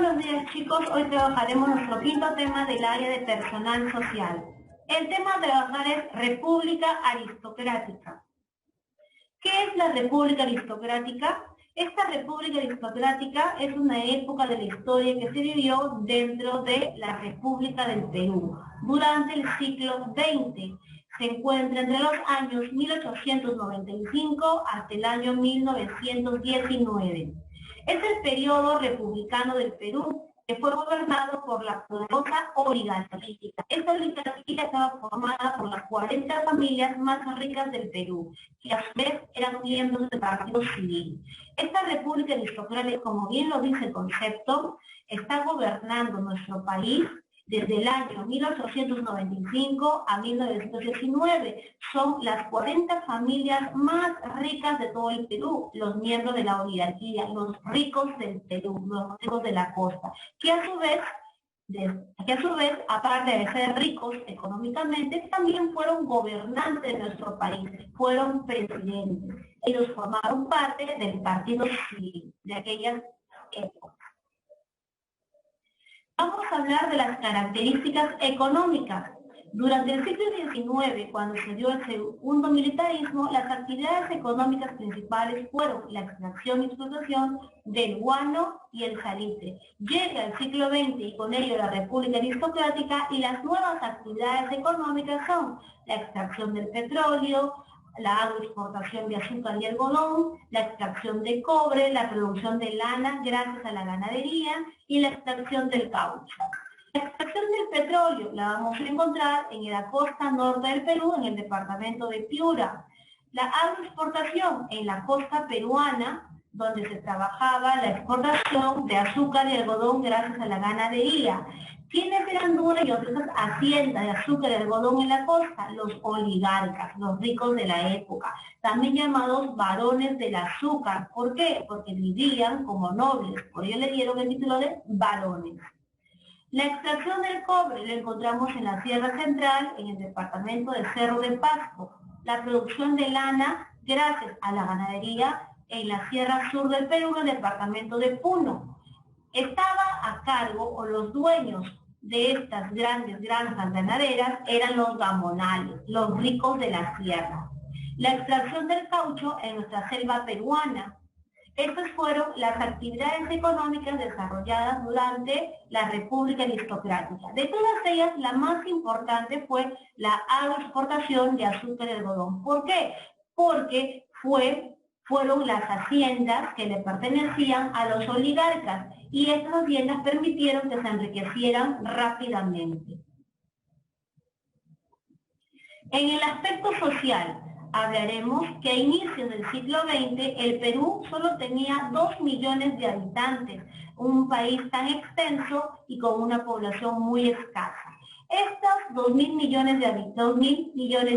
buenos días chicos, hoy trabajaremos nuestro quinto tema del área de personal social. El tema a trabajar es República Aristocrática. ¿Qué es la República Aristocrática? Esta República Aristocrática es una época de la historia que se vivió dentro de la República del Perú durante el siglo XX. Se encuentra entre los años 1895 hasta el año 1919. Es el periodo republicano del Perú, que fue gobernado por la poderosa oligarquía. Esta oligarquía estaba formada por las 40 familias más ricas del Perú, que a su vez eran miembros del partido civil. Esta república aristocrática, como bien lo dice el concepto, está gobernando nuestro país desde el año 1895 a 1919. Son las 40 familias más ricas de todo el Perú, los miembros de la oligarquía, los ricos del Perú, los ricos de la costa, que a su vez, aparte de ser ricos económicamente, también fueron gobernantes de nuestro país, fueron presidentes. Ellos formaron parte del partido civil de aquellas épocas. Vamos a hablar de las características económicas. Durante el siglo XIX, cuando se dio el segundo militarismo, las actividades económicas principales fueron la extracción y explotación del guano y el salitre. Llega el siglo XX y con ello la República Aristocrática y las nuevas actividades económicas son la extracción del petróleo, la agroexportación de azúcar y algodón, la extracción de cobre, la producción de lana gracias a la ganadería y la extracción del caucho. La extracción del petróleo la vamos a encontrar en la costa norte del Perú, en el departamento de Piura. La agroexportación en la costa peruana, donde se trabajaba la exportación de azúcar y algodón gracias a la ganadería. ¿Quiénes eran dueños de esas haciendas de azúcar y algodón en la costa? Los oligarcas, los ricos de la época, también llamados varones del azúcar. ¿Por qué? Porque vivían como nobles, por ello le dieron el título de varones. La extracción del cobre lo encontramos en la Sierra Central, en el departamento de Cerro de Pasco. La producción de lana, gracias a la ganadería, en la Sierra Sur del Perú, en el departamento de Puno. Estaba a cargo, o los dueños de estas grandes granjas ganaderas eran los gamonales, los ricos de la sierra. La extracción del caucho en nuestra selva peruana. Estas fueron las actividades económicas desarrolladas durante la República Aristocrática. De todas ellas, la más importante fue la agroexportación de azúcar y algodón. ¿Por qué? Porque fueron las haciendas que le pertenecían a los oligarcas y estas haciendas permitieron que se enriquecieran rápidamente. En el aspecto social, hablaremos que a inicios del siglo XX el Perú solo tenía 2 millones de habitantes, un país tan extenso y con una población muy escasa. Estos 2.000 millones de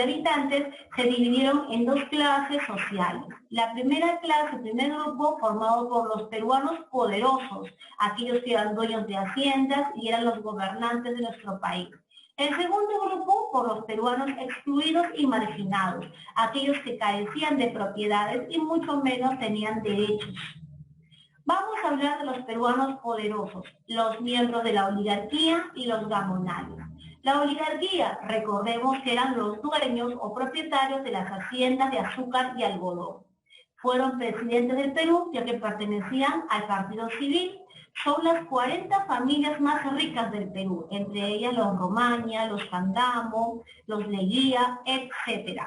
habitantes se dividieron en dos clases sociales. La primera clase, el primer grupo, formado por los peruanos poderosos, aquellos que eran dueños de haciendas y eran los gobernantes de nuestro país. El segundo grupo, por los peruanos excluidos y marginados, aquellos que carecían de propiedades y mucho menos tenían derechos. Vamos a hablar de los peruanos poderosos, los miembros de la oligarquía y los gamonales. La oligarquía, recordemos que eran los dueños o propietarios de las haciendas de azúcar y algodón. Fueron presidentes del Perú ya que pertenecían al partido civil. Son las 40 familias más ricas del Perú, entre ellas los Romaña, los Candamo, los Leguía, etc.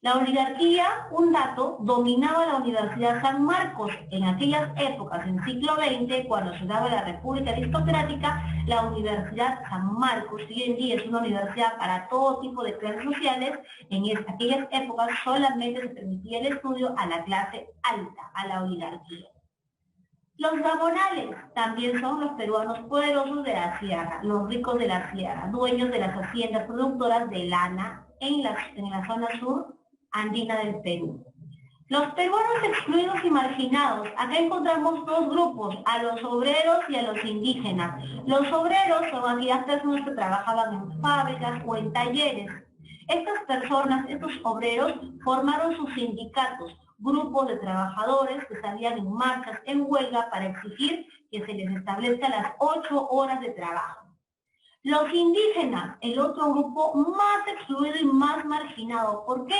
La oligarquía, un dato, dominaba la Universidad San Marcos. En aquellas épocas, en el siglo XX, cuando se daba la República Aristocrática, la Universidad San Marcos, que hoy en día es una universidad para todo tipo de clases sociales, en aquellas épocas solamente se permitía el estudio a la clase alta, a la oligarquía. Los gamonales también son los peruanos poderosos de la sierra, los ricos de la sierra, dueños de las haciendas productoras de lana en la zona sur andina del Perú. Los peruanos excluidos y marginados, acá encontramos dos grupos, a los obreros y a los indígenas. Los obreros son aquellas personas que trabajaban en fábricas o en talleres. Estas personas, estos obreros, formaron sus sindicatos, grupos de trabajadores que salían en marchas, en huelga, para exigir que se les establezca las 8 horas de trabajo. Los indígenas, el otro grupo más excluido y más marginado. ¿Por qué?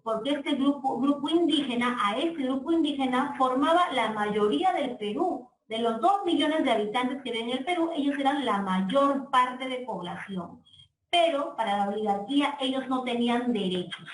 Porque este grupo indígena, a este grupo indígena formaba la mayoría del Perú. De los 2 millones de habitantes que ven en el Perú, ellos eran la mayor parte de población. Pero para la oligarquía ellos no tenían derechos.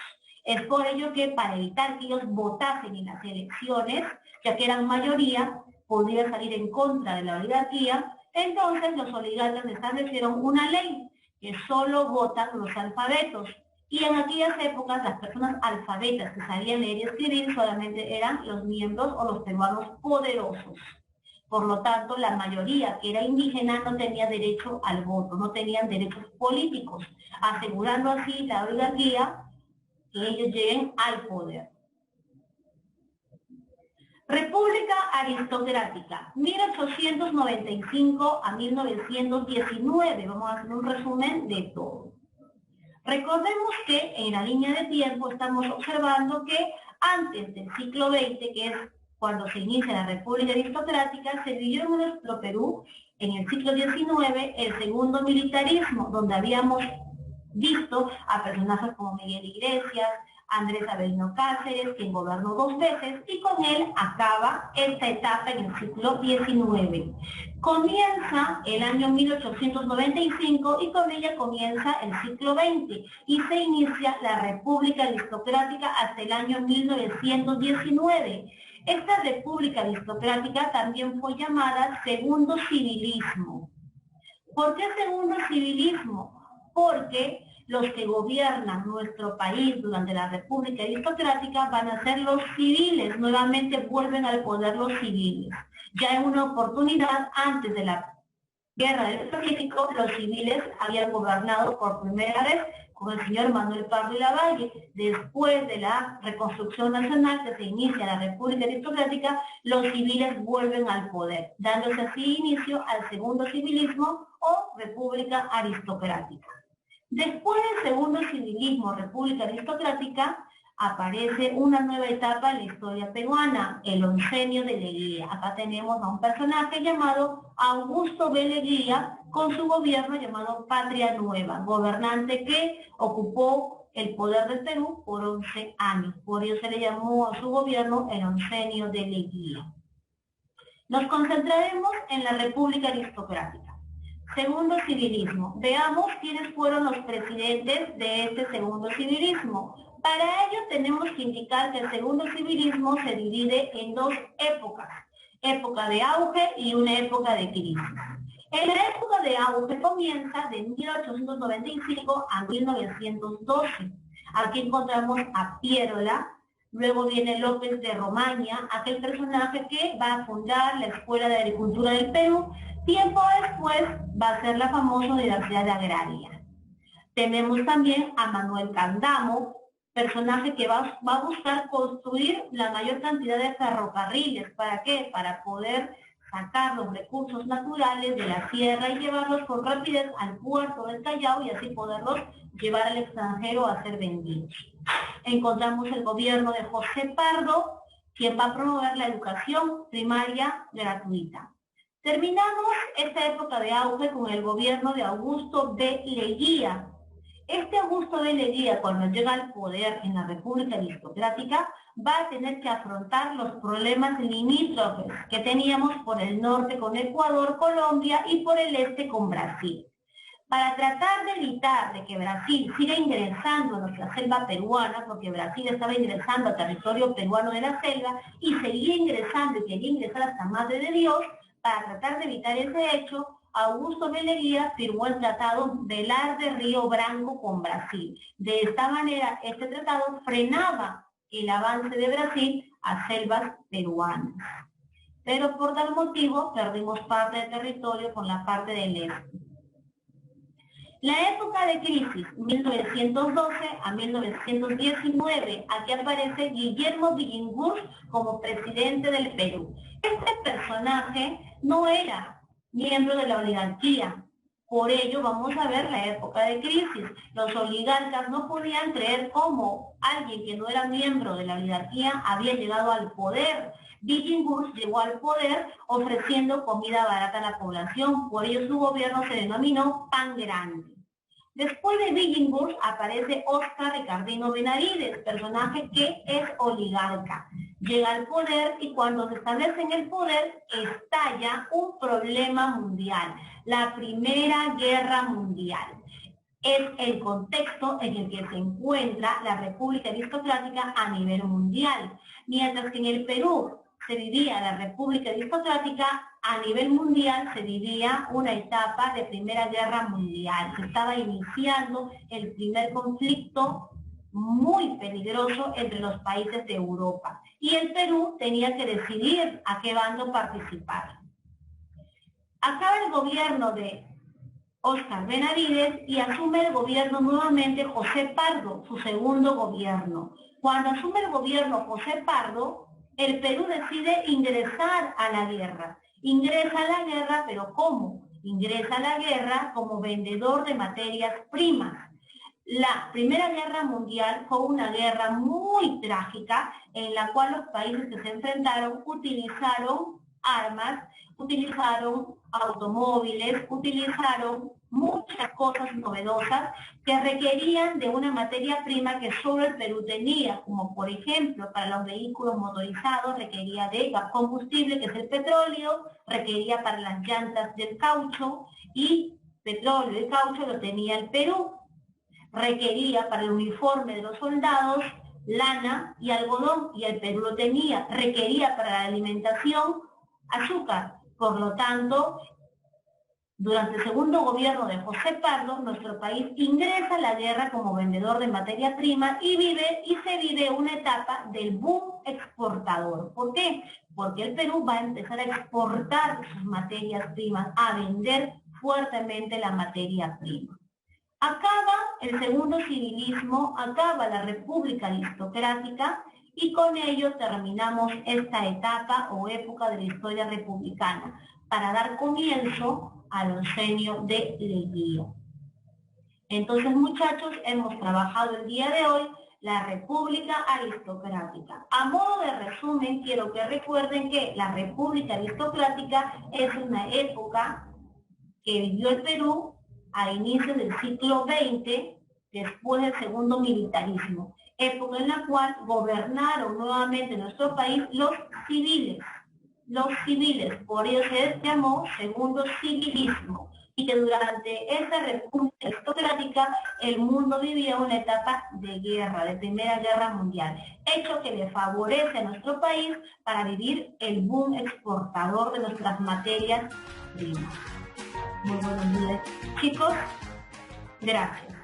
Es por ello que para evitar que ellos votasen en las elecciones, ya que eran mayoría, podía salir en contra de la oligarquía, entonces los oligarcas establecieron una ley que solo votan los alfabetos. Y en aquellas épocas las personas alfabetas que sabían leer y escribir solamente eran los miembros o los peruanos poderosos. Por lo tanto, la mayoría que era indígena no tenía derecho al voto, no tenían derechos políticos, asegurando así la oligarquía que ellos lleguen al poder. República aristocrática, 1895 a 1919. Vamos a hacer un resumen de todo. Recordemos que en la línea de tiempo estamos observando que antes del siglo XX, que es cuando se inicia la República Aristocrática, se vivió en nuestro Perú, en el siglo XIX, el segundo militarismo, donde habíamos visto a personajes como Miguel Iglesias, Andrés Avelino Cáceres, quien gobernó 2 veces, y con él acaba esta etapa en el siglo XIX. Comienza el año 1895 y con ella comienza el siglo XX y se inicia la República Aristocrática hasta el año 1919. Esta República Aristocrática también fue llamada Segundo Civilismo. ¿Por qué Segundo Civilismo? Porque los que gobiernan nuestro país durante la República Aristocrática van a ser los civiles, nuevamente vuelven al poder los civiles. Ya en una oportunidad, antes de la Guerra del Pacífico, los civiles habían gobernado por primera vez con el señor Manuel Pardo y Lavalle. Después de la reconstrucción nacional que se inicia la República Aristocrática, los civiles vuelven al poder, dándose así inicio al segundo civilismo o República Aristocrática. Después del segundo civilismo, República Aristocrática, aparece una nueva etapa en la historia peruana, el oncenio de Leguía. Acá tenemos a un personaje llamado Augusto B. Leguía, con su gobierno llamado Patria Nueva, gobernante que ocupó el poder del Perú por 11 años. Por ello se le llamó a su gobierno el oncenio de Leguía. Nos concentraremos en la República Aristocrática. Segundo civilismo. Veamos quiénes fueron los presidentes de este segundo civilismo. Para ello tenemos que indicar que el segundo civilismo se divide en 2 épocas. Época de auge y una época de crisis. En la época de auge comienza de 1895 a 1912. Aquí encontramos a Pierola. Luego viene López de Romaña, aquel personaje que va a fundar la Escuela de Agricultura del Perú. Tiempo después va a ser la famosa Universidad Agraria. Tenemos también a Manuel Candamo, personaje que va a buscar construir la mayor cantidad de ferrocarriles. ¿Para qué? Para poder sacar los recursos naturales de la sierra y llevarlos con rapidez al puerto del Callao y así poderlos llevar al extranjero a ser vendidos. Encontramos el gobierno de José Pardo, quien va a promover la educación primaria gratuita. Terminamos esta época de auge con el gobierno de Augusto B. Leguía. Este Augusto B. Leguía, cuando llega al poder en la República Aristocrática, va a tener que afrontar los problemas limítrofes que teníamos por el norte con Ecuador, Colombia y por el este con Brasil. Para tratar de evitar de que Brasil siga ingresando a nuestra selva peruana, porque Brasil estaba ingresando al territorio peruano de la selva y seguía ingresando y quería ingresar hasta Madre de Dios, para tratar de evitar ese hecho, Augusto B. Leguía firmó el Tratado Velar de Río Branco con Brasil. De esta manera, este tratado frenaba el avance de Brasil a selvas peruanas. Pero por tal motivo, perdimos parte del territorio con la parte del este. La época de crisis, 1912 a 1919, aquí aparece Guillermo Billinghurst como presidente del Perú. Este personaje no era miembro de la oligarquía, Por ello vamos a ver la época de crisis. Los oligarcas no podían creer cómo alguien que no era miembro de la oligarquía había llegado al poder. Billinghurst llegó al poder ofreciendo comida barata a la población, por ello su gobierno se denominó Pan Grande. Después de Billinghurst aparece Óscar Ricardino Benavides, personaje que es oligarca. Llega al poder y cuando se establece en el poder estalla un problema mundial, la Primera Guerra Mundial. Es el contexto en el que se encuentra la República Aristocrática a nivel mundial, mientras que en el Perú se vivía la República Aristocrática, a nivel mundial se vivía una etapa de Primera Guerra Mundial. Se estaba iniciando el primer conflicto muy peligroso entre los países de Europa. Y el Perú tenía que decidir a qué bando participar. Acaba el gobierno de Óscar Benavides y asume el gobierno nuevamente José Pardo, su segundo gobierno. Cuando asume el gobierno José Pardo, el Perú decide ingresar a la guerra. Ingresa a la guerra, pero ¿cómo? Ingresa a la guerra como vendedor de materias primas. La Primera Guerra Mundial fue una guerra muy trágica en la cual los países que se enfrentaron utilizaron armas, utilizaron automóviles, utilizaron muchas cosas novedosas que requerían de una materia prima que solo el Perú tenía, como por ejemplo para los vehículos motorizados requería de combustible, que es el petróleo, requería para las llantas del caucho, y petróleo y caucho lo tenía el Perú. Requería para el uniforme de los soldados lana y algodón, y el Perú lo tenía. Requería para la alimentación azúcar. Por lo tanto, durante el segundo gobierno de José Pardo, nuestro país ingresa a la guerra como vendedor de materia prima y se vive una etapa del boom exportador. ¿Por qué? Porque el Perú va a empezar a exportar sus materias primas, a vender fuertemente la materia prima. Acaba el segundo civilismo, acaba la República Aristocrática y con ello terminamos esta etapa o época de la historia republicana para dar comienzo al oncenio de Leguía. Entonces, muchachos, hemos trabajado el día de hoy la República Aristocrática. A modo de resumen, quiero que recuerden que la República Aristocrática es una época que vivió el Perú a inicios del siglo XX, después del segundo militarismo, época en la cual gobernaron nuevamente nuestro país los civiles, por ello se llamó segundo civilismo, y que durante esta república aristocrática el mundo vivía una etapa de guerra, de Primera Guerra Mundial, hecho que le favorece a nuestro país para vivir el boom exportador de nuestras materias primas. Muy buenos días, chicos. Gracias.